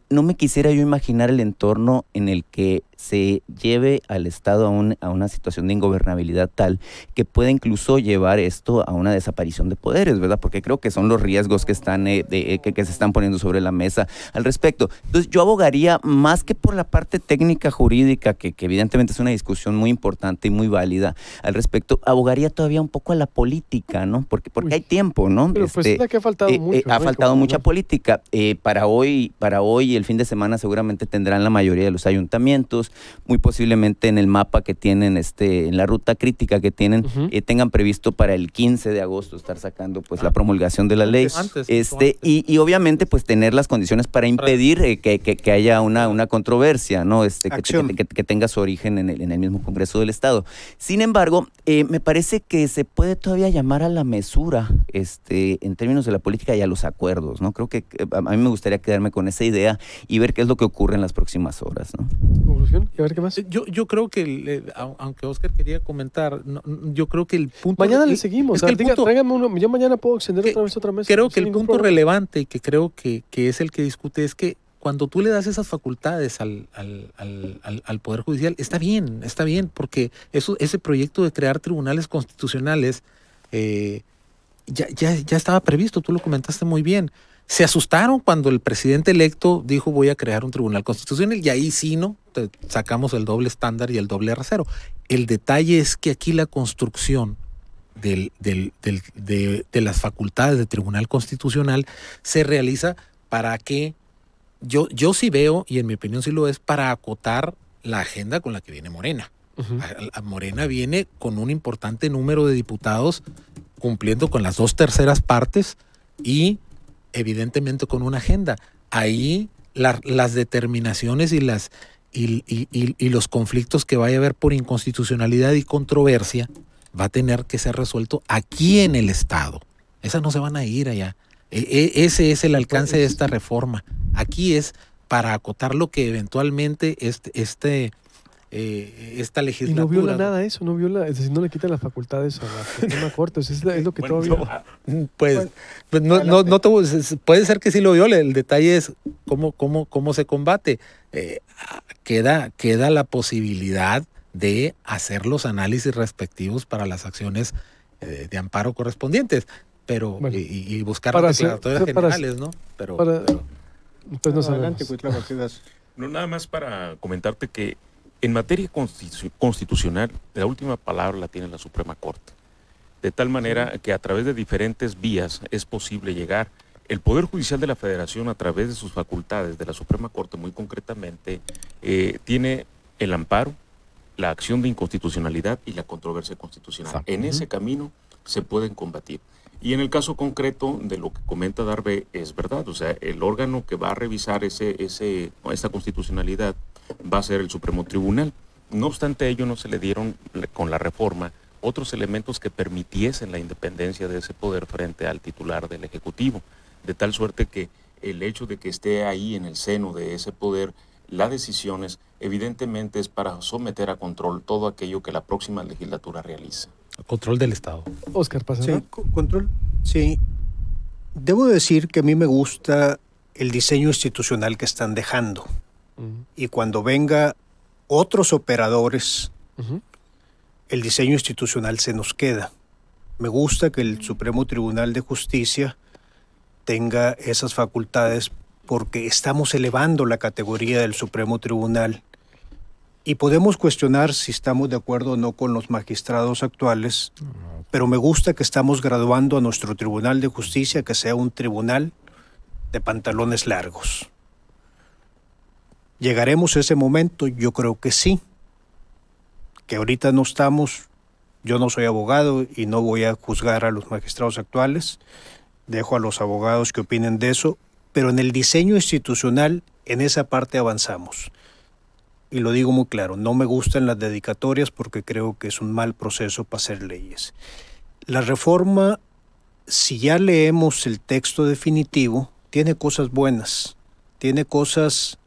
No me quisiera yo imaginar el entorno en el que se lleve al Estado a una situación de ingobernabilidad tal que pueda incluso llevar esto a una desaparición de poderes, ¿verdad? Porque creo que son los riesgos que están que se están poniendo sobre la mesa al respecto. Entonces yo abogaría más que por la parte técnica jurídica, que evidentemente es una discusión muy importante y muy válida al respecto, abogaría todavía un poco a la política, ¿no? Porque hay tiempo, ¿no? Pero pues es la que ha faltado mucho. Ha faltado mucha política. Para hoy y el fin de semana seguramente tendrán la mayoría de los ayuntamientos, muy posiblemente en el mapa que tienen, en la ruta crítica que tienen, tengan previsto para el 15 de agosto estar sacando pues la promulgación de la ley. Antes. Y obviamente pues tener las condiciones para impedir que haya una controversia, ¿no? Que tenga su origen en el mismo Congreso del Estado. Sin embargo, me parece que se puede todavía llamar a la mesura, en términos de la política y a los acuerdos, ¿no? Creo que a mí me gustaría quedarme con esa idea y ver qué es lo que ocurre en las próximas horas, ¿no? ¿Conclusión? ¿Y a ver qué más? Yo creo que, aunque Oscar quería comentar, yo creo que el punto... Mañana le seguimos. Tráigame uno. Yo mañana puedo extender otra mesa. Creo que el punto relevante, y que creo que es el que discute, es que cuando tú le das esas facultades al Poder Judicial, está bien, porque ese proyecto de crear tribunales constitucionales ya estaba previsto, tú lo comentaste muy bien. Se asustaron cuando el presidente electo dijo voy a crear un tribunal constitucional y ahí sí, ¿no? Sacamos el doble estándar y el doble rasero. El detalle es que aquí la construcción de las facultades de tribunal constitucional se realiza para que, yo sí veo, y en mi opinión sí lo es, para acotar la agenda con la que viene Morena. Morena viene con un importante número de diputados cumpliendo con las 2/3 partes y evidentemente con una agenda. Ahí las determinaciones y los conflictos que vaya a haber por inconstitucionalidad y controversia va a tener que ser resuelto aquí en el Estado. Esas no se van a ir allá. Ese es el alcance de esta reforma. Aquí es para acotar lo que eventualmente esta legislatura... Y no viola nada eso, es decir, no le quitan las facultades a la Suprema Corte, es lo que todavía... Pues puede ser que sí lo viole, el detalle es cómo se combate. Queda la posibilidad de hacer los análisis respectivos para las acciones de amparo correspondientes, pero bueno, y buscar las declaratorias generales, ¿no? Pues nos adelante, no, nada más para comentarte que en materia constitucional, la última palabra la tiene la Suprema Corte. De tal manera que a través de diferentes vías es posible llegar. El Poder Judicial de la Federación, a través de sus facultades de la Suprema Corte, muy concretamente, tiene el amparo, la acción de inconstitucionalidad y la controversia constitucional. Exacto. En ese camino se pueden combatir. Y en el caso concreto de lo que comenta Darbe, es verdad, o sea, el órgano que va a revisar esta constitucionalidad va a ser el Supremo Tribunal. No obstante ello, no se le dieron con la reforma otros elementos que permitiesen la independencia de ese poder frente al titular del Ejecutivo, de tal suerte que el hecho de que esté ahí en el seno de ese poder, las decisiones evidentemente es para someter a control todo aquello que la próxima legislatura realice. Control del Estado. Oscar, ¿pasa? Sí, control. Sí. Debo decir que a mí me gusta el diseño institucional que están dejando. Y cuando venga otros operadores, el diseño institucional se nos queda. Me gusta que el Supremo Tribunal de Justicia tenga esas facultades porque estamos elevando la categoría del Supremo Tribunal. Y podemos cuestionar si estamos de acuerdo o no con los magistrados actuales, pero me gusta que estamos graduando a nuestro Tribunal de Justicia que sea un tribunal de pantalones largos. ¿Llegaremos a ese momento? Yo creo que sí. Que ahorita no estamos, yo no soy abogado y no voy a juzgar a los magistrados actuales, dejo a los abogados que opinen de eso, pero en el diseño institucional, en esa parte avanzamos. Y lo digo muy claro, no me gustan las dedicatorias porque creo que es un mal proceso para hacer leyes. La reforma, si ya leemos el texto definitivo, tiene cosas buenas, tiene cosas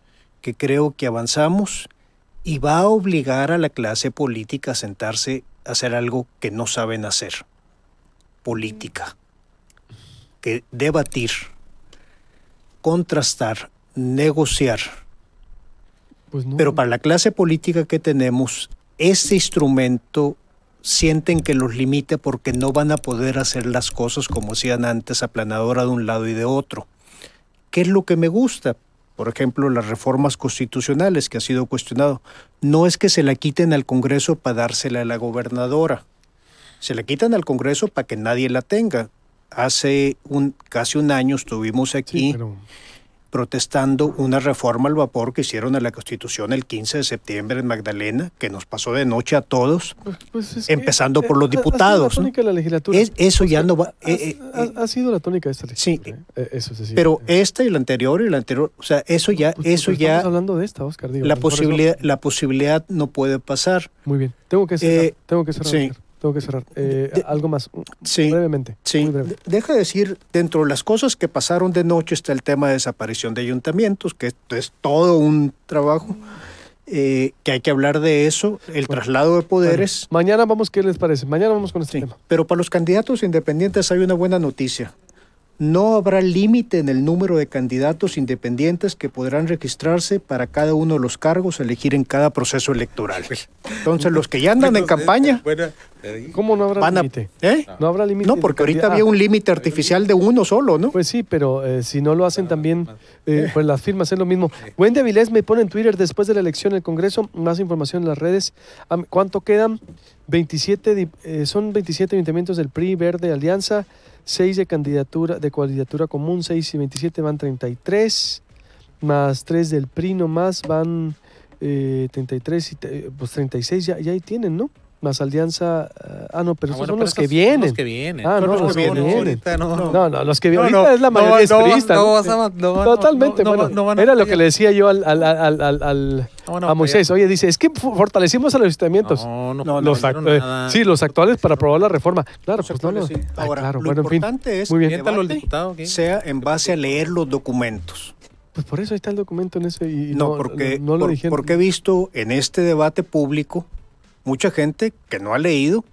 que creo que avanzamos y va a obligar a la clase política a sentarse a hacer algo que no saben hacer, política, que debatir, contrastar, negociar. Pues no. Pero para la clase política que tenemos, este instrumento sienten que los limita porque no van a poder hacer las cosas como hacían antes, aplanadora de un lado y de otro. ¿Qué es lo que me gusta? Por ejemplo, las reformas constitucionales que ha sido cuestionado. No es que se la quiten al Congreso para dársela a la gobernadora. Se la quitan al Congreso para que nadie la tenga. Hace casi un año estuvimos aquí... Sí, pero... protestando una reforma al vapor que hicieron a la Constitución el 15 de septiembre en Magdalena, que nos pasó de noche a todos, Pues es empezando que por los diputados. Ha sido la tónica de la legislatura. Eso ya no va... ha sido la tónica de esta sí, legislatura. Eso es así. pero esta y la anterior, o sea, eso ya... Pues estamos hablando de esta, Oscar. Digo, la pues por eso- posibilidad no puede pasar. Muy bien. Tengo que cerrar. Sí. Oscar. Tengo que cerrar. Algo más, Sí, brevemente. sí. Muy breve. Deja de decir, dentro de las cosas que pasaron de noche está el tema de desaparición de ayuntamientos, que esto es todo un trabajo, que hay que hablar de eso, el traslado de poderes. Bueno, mañana vamos, ¿qué les parece? Mañana vamos con este Sí, tema. pero para los candidatos independientes hay una buena noticia. No habrá límite en el número de candidatos independientes que podrán registrarse para cada uno de los cargos a elegir en cada proceso electoral. Entonces, los que ya andan en campaña ¿Cómo no habrá van a... límite? ¿Eh? No habrá límite. No, de porque ahorita cantidad. había un límite artificial de uno solo, ¿no? Pues sí, pero si no lo hacen también, pues las firmas es lo mismo. Wendy Avilés me pone en Twitter después de la elección del Congreso, más información en las redes. ¿Cuánto quedan? 27, son 27 ayuntamientos del PRI, Verde, Alianza, 6 de candidatura común, 6 y 27 van 33, más 3 del PRI nomás van 33, pues 36 ya ahí tienen, ¿no? Más Alianza, no, pero esos son los que vienen. Los que vienen. Ah, no, los que vienen. Ahorita no. No, los que ahorita es la mayoría es priista. Totalmente. Era lo que le decía yo a Moisés. Oye, dice, es que fortalecimos a los ayuntamientos. Sí, los actuales para aprobar la reforma. Claro, pues no. Sí. Ahora, claro, lo bueno, en fin. importante es Muy bien. que el debate sea en base a leer los documentos. Pues por eso ahí está el documento en ese. Y porque lo dijeron. porque he visto en este debate público mucha gente que no ha leído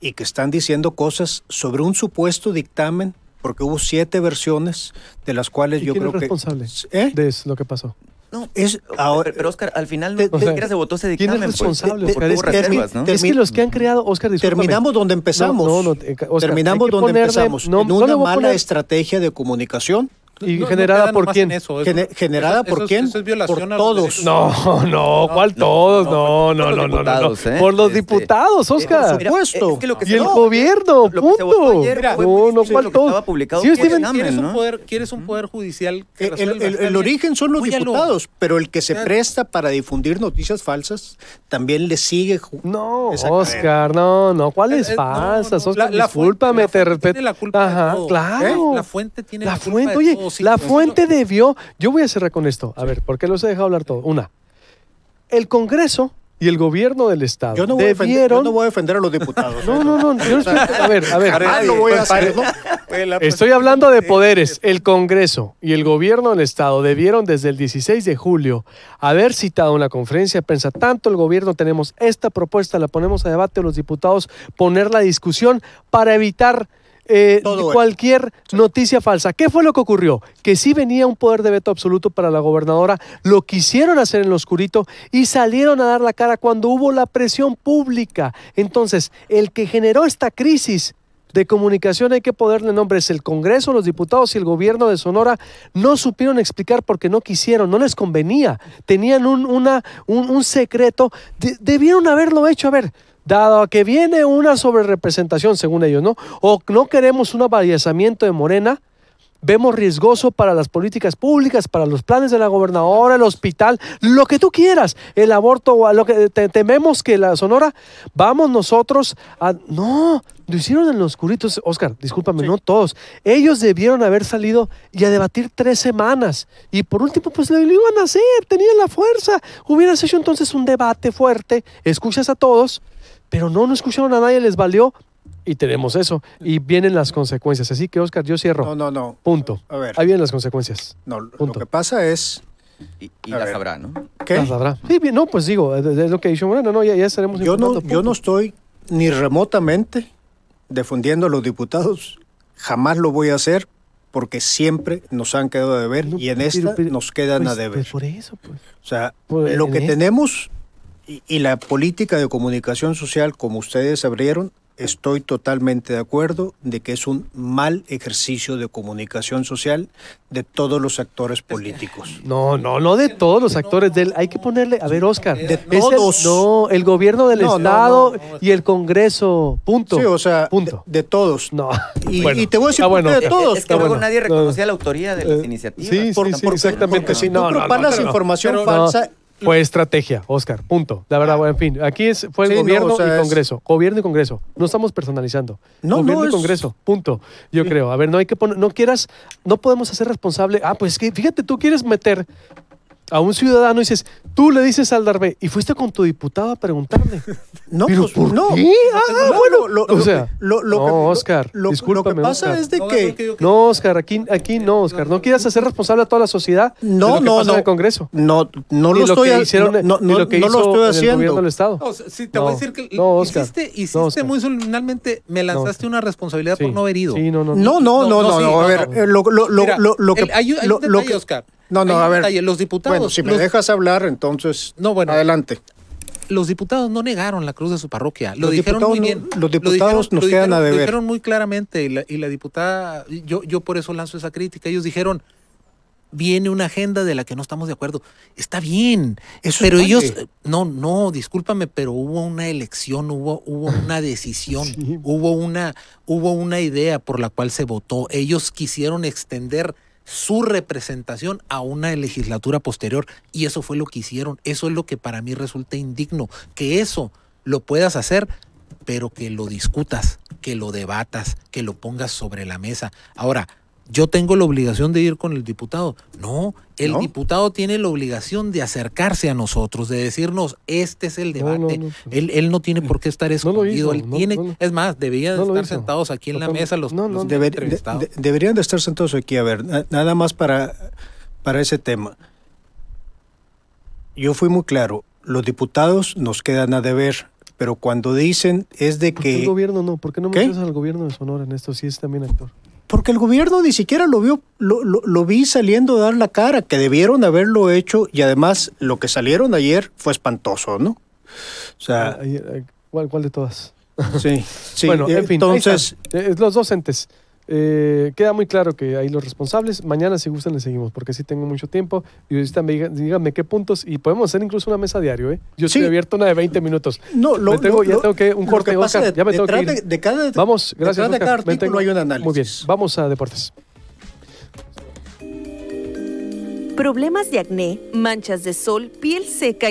y que están diciendo cosas sobre un supuesto dictamen, porque hubo 7 versiones de las cuales ¿Y yo quién creo es responsable que... de lo que pasó? No, es ahora, pero Oscar, al final Te- no te- siquiera se votó ese ¿Quién dictamen. es responsable, Pues, Oscar? porque hubo reservas, ¿no? Es que los que han creado, Oscar, discúlpame. terminamos donde empezamos. Oscar, terminamos hay que donde ponerle- empezamos, no, en no una le voy a mala poner- estrategia de comunicación. ¿Y generada por quién? Generada por quién? Eso es violación Por a los todos. No, ¿cuál todos? por los diputados, ¿eh? Por los Este, diputados, Oscar. Por supuesto. Es que lo que Y se el votó- gobierno, lo que se votó punto. ayer fue No, muy distinto ¿cuál de lo que todo? estaba publicado Sí, por Steven, examen, ¿no? ¿Quieres un poder judicial que resuelva? Está El bien. origen son los Apóyalo. diputados, pero el que se presta para difundir noticias falsas también le sigue. No, esa Oscar, no, ¿cuáles falsas? Oscar, discúlpame, te respeto. Tiene la culpa de Ajá, todo. claro. La fuente tiene La la culpa fuente, de oye, todo. Sí, la pues, fuente debió. Yo voy a cerrar con esto. A ver, ¿por qué los he dejado hablar todo? Una, el Congreso y el gobierno del Estado Yo no voy, debieron. a defender a los diputados. No, yo no estoy- a ver. Lo voy a hacer, ¿no? Estoy hablando de poderes. El Congreso y el gobierno del Estado debieron desde el 16 de julio haber citado una conferencia de prensa. Tanto el gobierno tenemos esta propuesta, la ponemos a debate los diputados, poner la discusión para evitar Todo cualquier noticia falsa. ¿Qué fue lo que ocurrió? Que sí venía un poder de veto absoluto para la gobernadora, lo quisieron hacer en lo oscurito y salieron a dar la cara cuando hubo la presión pública. Entonces, el que generó esta crisis de comunicación hay que ponerle nombres. El Congreso, los diputados y el gobierno de Sonora no supieron explicar porque no quisieron, no les convenía. Tenían un secreto. Debieron haberlo hecho. A ver, dado que viene una sobrerepresentación, según ellos, ¿no? O no queremos un avallazamiento de Morena, vemos riesgoso para las políticas públicas, para los planes de la gobernadora, el hospital, lo que tú quieras, el aborto, lo que tememos que la Sonora, vamos nosotros a... No, lo hicieron en los oscuritos, Oscar, discúlpame, no todos. Ellos debieron haber salido y a debatir 3 semanas. Y por último, pues lo iban a hacer, tenían la fuerza. Hubieras hecho entonces un debate fuerte, escuchas a todos, pero no escucharon a nadie, les valió. Y tenemos eso. Y vienen las consecuencias. Así que, Oscar, yo cierro. No. Punto. A ver. Ahí vienen las consecuencias. No, lo Punto. que pasa es... Y la sabrá, ¿no? ¿Qué? Las sabrá. Sí, bien, no, pues digo, es lo que dicho Moreno, no, ya estaremos informando. Yo no estoy ni remotamente defendiendo a los diputados. Jamás lo voy a hacer porque siempre nos han quedado a deber y en esta nos quedan a deber. Pues por eso, pues. O sea, Pues, lo que en tenemos y la política de comunicación social, como ustedes abrieron, estoy totalmente de acuerdo de que es un mal ejercicio de comunicación social de todos los actores políticos. No de todos los actores del... Hay que ponerle... A ver, Oscar. De es todos. el gobierno del No, Estado y el Congreso. Punto. Sí, o sea, punto. De todos. No. Y, Bueno. y te voy a decir por qué de todos. Es que luego nadie reconocía la autoría de las iniciativas. Sí, exactamente. Porque si Sí, tú propalas información falsa... Fue estrategia, Oscar, punto. La verdad, en fin, aquí fue el Sí, gobierno no, o sea, y Congreso. Gobierno y Congreso. No estamos personalizando. Gobierno y Congreso, punto. Yo creo. A ver, no hay que poner, no podemos hacer responsable. Pues es que fíjate, tú quieres meter a un ciudadano y dices, tú le dices al Darbe, y fuiste con tu diputado a preguntarle. No, ¿Pero pues, por no. qué? Bueno, O sea, Oscar, lo que discúlpame, pasa Oscar. es de que... No, Oscar, aquí no, Oscar. No quieras hacer responsable a toda la sociedad de lo que pasa en el Congreso. No Ni lo estoy hicieron, no ni lo que hizo lo estoy en el haciendo. gobierno del Estado. No, sí, te voy a decir que Oscar, hiciste Oscar. muy subliminalmente, me lanzaste una responsabilidad Sí, por no haber ido. Sí, no. A ver, lo que... Hay un detalle, Oscar. No, Hay un a ver. detalle. Los diputados... Bueno, si me dejas hablar, entonces... No, bueno. Adelante. Los diputados no negaron la cruz de su parroquia. Lo Los dijeron diputados muy bien. los diputados nos quedan a Lo deber. dijeron muy claramente. Y la diputada... Yo por eso lanzo esa crítica. Ellos dijeron... Viene una agenda de la que no estamos de acuerdo. Está bien. Eso pero es ellos... vale. No, discúlpame, pero hubo una elección, hubo una decisión, Sí. hubo una idea por la cual se votó. Ellos quisieron extender su representación a una legislatura posterior y eso fue lo que hicieron. Eso es lo que para mí resulta indigno. Que eso lo puedas hacer, pero que lo discutas, que lo debatas, que lo pongas sobre la mesa. Ahora, ¿yo tengo la obligación de ir con el diputado? No, el diputado tiene la obligación de acercarse a nosotros, de decirnos, este es el debate. No. Él no tiene por qué estar escondido. hizo, Es más, deberían no lo estar hizo. sentados aquí en la mesa los entrevistados. Deberían de estar sentados aquí. A ver, nada más para ese tema. Yo fui muy claro. Los diputados nos quedan a deber, pero cuando dicen es de que... El gobierno no, ¿por qué no ¿Qué? mencionas al gobierno de Sonora en esto? Sí es también actor. Porque el gobierno ni siquiera lo vio, lo vi saliendo a dar la cara, que debieron haberlo hecho, y además lo que salieron ayer fue espantoso, ¿no? O sea, ¿Cuál de todas? sí. Bueno, en fin, entonces, los dos entes. Queda muy claro que hay los responsables. Mañana, si gustan, le seguimos, porque sí tengo mucho tiempo. Y ahorita díganme qué puntos. Y podemos hacer incluso una mesa diario, ¿eh? Yo estoy abierto una de 20 minutos. ya tengo que un corte, Oscar. Ya me tengo que ir. Vamos, gracias, de cada Oscar. artículo hay un análisis. Muy bien, vamos a deportes. Problemas de acné, manchas de sol, piel seca.